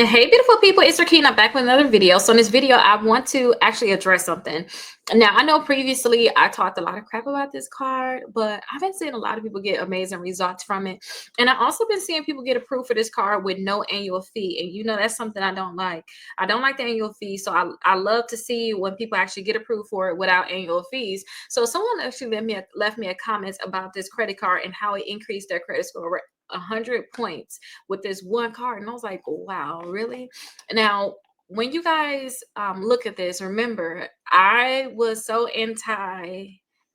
Hey, beautiful people, it's Rickita back with another video. So in this video, I want to actually address something. Now, I know previously I talked a lot of crap about this card, but I've been seeing a lot of people get amazing results from it. And I also been seeing people get approved for this card with no annual fee. And you know, that's something I don't like. I don't like the annual fee. So I love to see when people actually get approved for it without annual fees. So someone actually left me a comment about this credit card and how it increased their credit score 100 points with this one card. And I was like, wow, really? Now, when you guys look at this, remember, I was so anti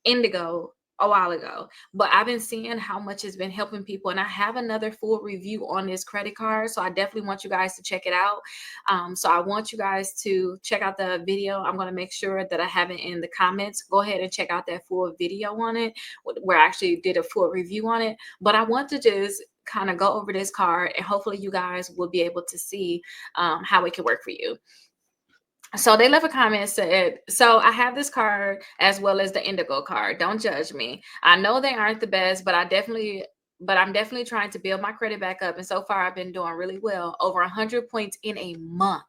Indigo a while ago, but I've been seeing how much it's been helping people, and I have another full review on this credit card, so I definitely want you guys to check it out. So I want you guys to check out the video. I'm going to make sure that I have it in the comments. Go ahead and check out that full video on it, where I actually did a full review on it. But I want to just kind of go over this card, and hopefully you guys will be able to see how it can work for you. So they left a comment, said, so I have this card as well as the Indigo card. Don't judge me. I know they aren't the best, but I'm definitely trying to build my credit back up. And so far I've been doing really well, over 100 points in a month.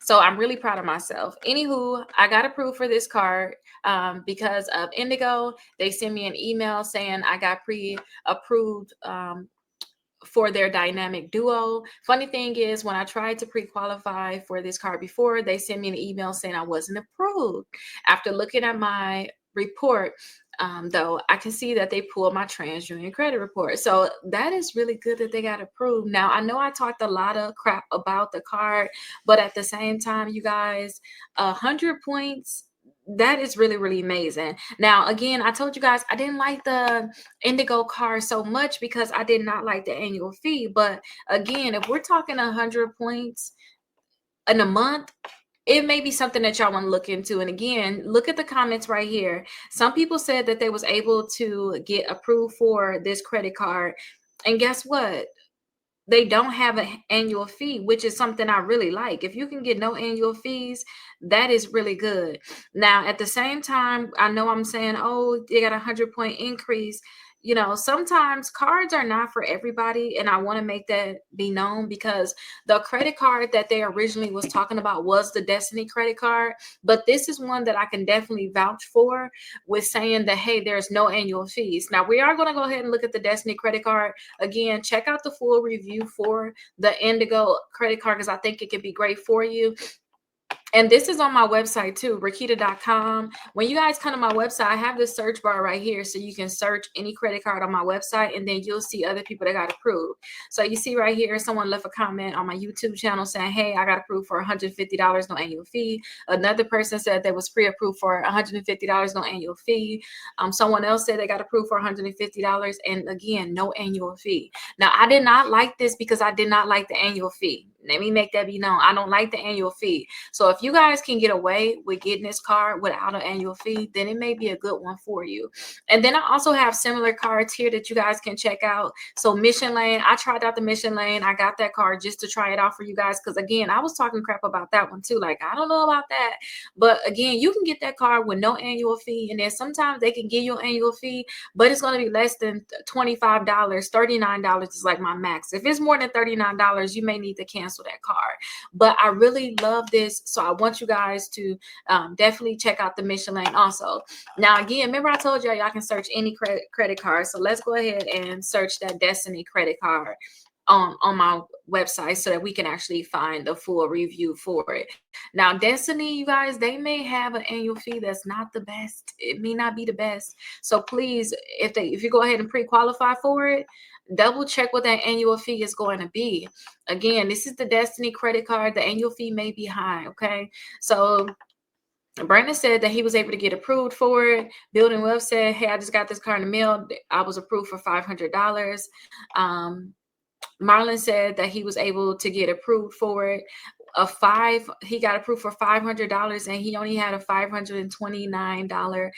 So I'm really proud of myself. Anywho, I got approved for this card because of Indigo. They sent me an email saying I got pre-approved for their dynamic duo. Funny thing is, when I tried to pre-qualify for this card before, they sent me an email saying I wasn't approved. After looking at my report, though, I can see that they pulled my TransUnion credit report. So that is really good that they got approved. Now, I know I talked a lot of crap about the card, but at the same time, you guys, 100 points, that is really, really amazing. Now, again, I told you guys I didn't like the Indigo card so much because I did not like the annual fee. But again, if we're talking 100 points in a month, it may be something that y'all want to look into. And again, look at the comments right here. Some people said that they was able to get approved for this credit card, and guess what? They don't have an annual fee, which is something I really like. If you can get no annual fees, that is really good. Now, at the same time, I know I'm saying, oh, they got a 100-point increase. You know, sometimes cards are not for everybody, and I want to make that be known, because the credit card that they originally was talking about was the Destiny credit card, but this is one that I can definitely vouch for, with saying that, hey, there's no annual fees. Now, we are going to go ahead and look at the Destiny credit card. Again, check out the full review for the Indigo credit card, because I think it could be great for you. And this is on my website too, Rickita.com. When you guys come to my website, I have this search bar right here, so you can search any credit card on my website, and then you'll see other people that got approved. So you see right here, someone left a comment on my YouTube channel saying, hey, I got approved for $150, no annual fee. Another person said they was pre-approved for $150, no annual fee. Someone else said they got approved for $150, and again, no annual fee. Now, I did not like this because I did not like the annual fee. Let me make that be known. I don't like the annual fee. So if you guys can get away with getting this card without an annual fee, then it may be a good one for you. And then I also have similar cards here that you guys can check out. So Mission Lane, I tried out the Mission Lane. I got that card just to try it out for you guys, because again, I was talking crap about that one too. Like, I don't know about that. But again, you can get that card with no annual fee. And then sometimes they can give you an annual fee, but it's going to be less than $25. $39 is like my max. If it's more than $39, you may need to cancel that card. But I really love this, so I want you guys to definitely check out the Mission Lane also. Now, again, remember I told y'all can search any credit card, so let's go ahead and search that Destiny credit card on my website, so that we can actually find the full review for it. Now, Destiny, you guys, they may have an annual fee that's not the best. It may not be the best. So please, if you go ahead and pre-qualify for it, double check what that annual fee is going to be. Again, this is the Destiny credit card. The annual fee may be high. Okay, so Brandon said that he was able to get approved for it. Building Wealth said, hey, I just got this card in the mail. I was approved for $500. Marlon said that he was able to get approved for it. He got approved for $500, and he only had a $529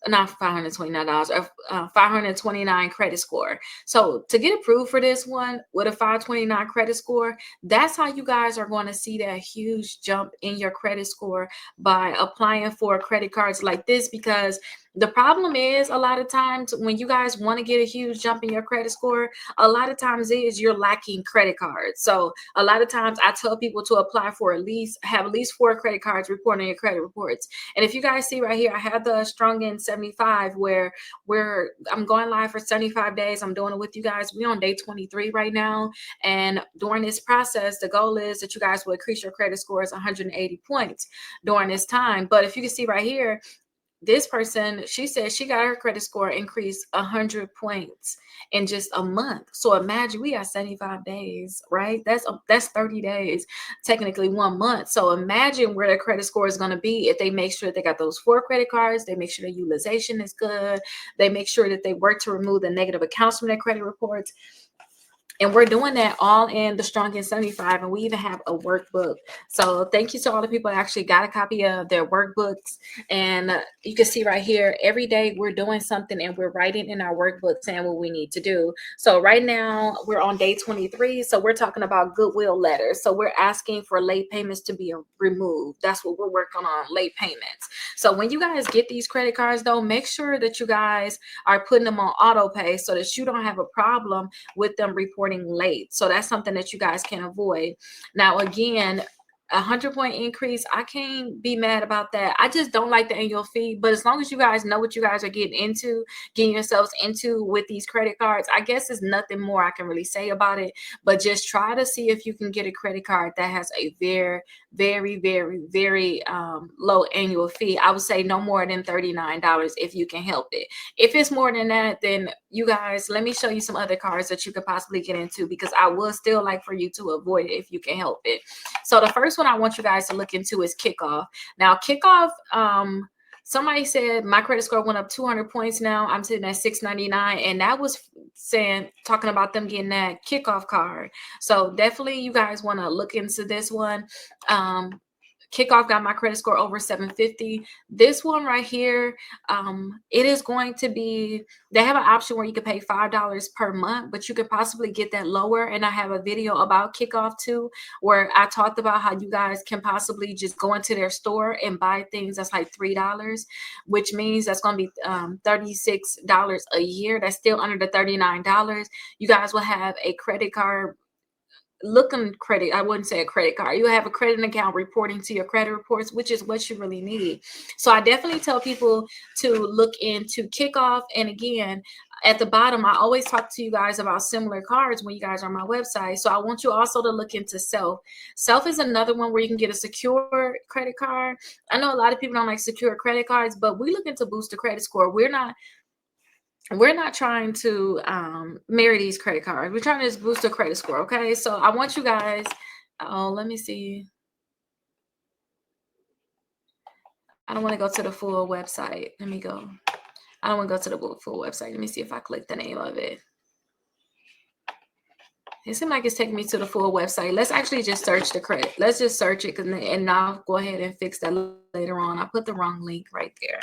not $529, 529 credit score. So to get approved for this one with a 529 credit score, that's how you guys are going to see that huge jump in your credit score by applying for credit cards like this, because The problem is a lot of times when you guys want to get a huge jump in your credit score, a lot of times is you're lacking credit cards. So a lot of times I tell people to apply for at least 4 credit cards reporting your credit reports. And if you guys see right here, I have the strong in 75 where I'm going live for 75 days. I'm doing it with you guys. We're on day 23 right now. And during this process, the goal is that you guys will increase your credit scores 180 points during this time. But if you can see right here, this person, she said she got her credit score increased 100 points in just a month. So imagine we got 75 days, right? That's 30 days, technically 1 month. So imagine where their credit score is going to be if they make sure they got those 4 credit cards, they make sure their utilization is good, they make sure that they work to remove the negative accounts from their credit reports. And we're doing that all in the Strong in 75. And we even have a workbook. So thank you to all the people that actually got a copy of their workbooks. And you can see right here, every day we're doing something and we're writing in our workbook saying what we need to do. So right now we're on day 23. So we're talking about goodwill letters. So we're asking for late payments to be removed. That's what we're working on, late payments. So when you guys get these credit cards though, make sure that you guys are putting them on auto pay so that you don't have a problem with them reporting late. So that's something that you guys can avoid. Now, again, 100-point increase, I can't be mad about that. I just don't like the annual fee, but as long as you guys know what you guys are getting yourselves into with these credit cards, I guess there's nothing more I can really say about it. But just try to see if you can get a credit card that has a very, very, very, very low annual fee. I would say no more than $39 if you can help it. If it's more than that, then you guys, let me show you some other cards that you could possibly get into, because I would still like for you to avoid it if you can help it. So the first one I want you guys to look into is Kickoff. Now, Kickoff, somebody said my credit score went up 200 points now. I'm sitting at 699, and that was talking about them getting that Kickoff card. So definitely you guys want to look into this one. Kickoff got my credit score over 750. This one right here, it is going to be, they have an option where you can pay $5 per month, but you could possibly get that lower. And I have a video about Kickoff too, where I talked about how you guys can possibly just go into their store and buy things that's like $3, which means that's going to be $36 a year. That's still under the $39. You guys will have a credit card credit. I wouldn't say a credit card. You have a credit account reporting to your credit reports, which is what you really need. So I definitely tell people to look into Kickoff. And again, at the bottom, I always talk to you guys about similar cards when you guys are on my website. So I want you also to look into Self. Self is another one where you can get a secure credit card. I know a lot of people don't like secure credit cards, but we looking to boost the credit score. We're not trying to marry these credit cards. We're trying to just boost the credit score. Okay. So I want you guys, let me see. I don't want to go to the full website. Let me go. I don't want to go to the full website. Let me see if I click the name of it. It seems like it's taking me to the full website. Let's actually just search the credit. Let's just search it, and I'll go ahead and fix that later on. I put the wrong link right there.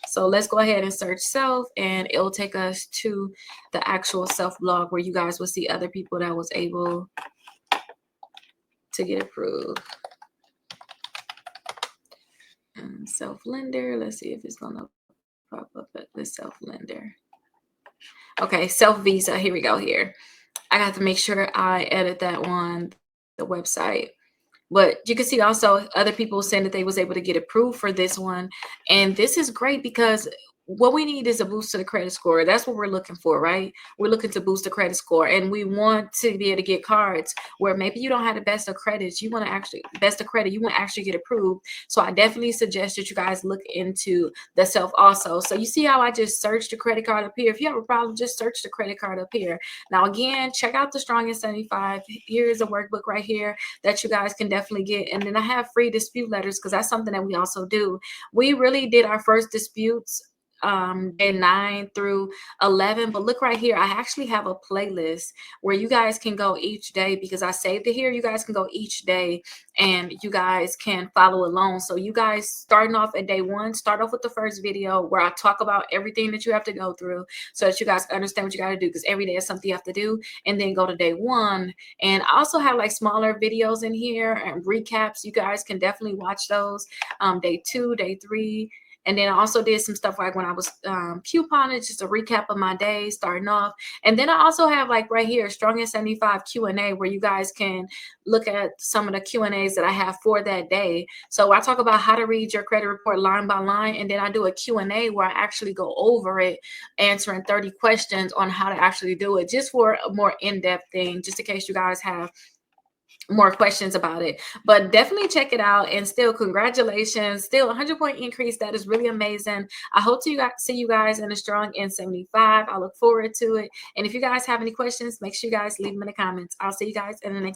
So let's go ahead and search Self, and it'll take us to the actual Self blog where you guys will see other people that was able to get approved. And Self lender, let's see if it's going to pop up at the Self lender. Okay, Self Visa, here we go here. I got to make sure I edit that one, the website. But you can see also other people saying that they was able to get approved for this one. And this is great because what we need is a boost to the credit score. That's what we're looking for, right? We're looking to boost the credit score, and we want to be able to get cards where maybe you don't have the best of credits. You want to actually get approved. So I definitely suggest that you guys look into the Self also. So you see how I just searched the credit card up here. If you have a problem, just search the credit card up here. Now, again, check out the Strong in 75. Here's a workbook right here that you guys can definitely get. And then I have free dispute letters because that's something that we also do. We really did our first disputes day 9 through 11, but look right here, I actually have a playlist where you guys can go each day because I saved it here. You guys can go each day and you guys can follow along. So you guys starting off at day 1, start off with the first video where I talk about everything that you have to go through so that you guys understand what you got to do, because every day is something you have to do. And then go to day 1, and I also have like smaller videos in here and recaps. You guys can definitely watch those. Day 2, day 3, And then I also did some stuff like when I was couponing, just a recap of my day starting off. And then I also have like right here, Strong at 75 Q&A, where you guys can look at some of the Q&As that I have for that day. So I talk about how to read your credit report line by line, and then I do a Q&A where I actually go over it, answering 30 questions on how to actually do it, just for a more in-depth thing, just in case you guys have more questions about it. But definitely check it out. And still, congratulations, still 100-point increase. That is really amazing. I hope to see you guys in a strong N75. I look forward to it. And if you guys have any questions, make sure you guys leave them in the comments. I'll see you guys in the next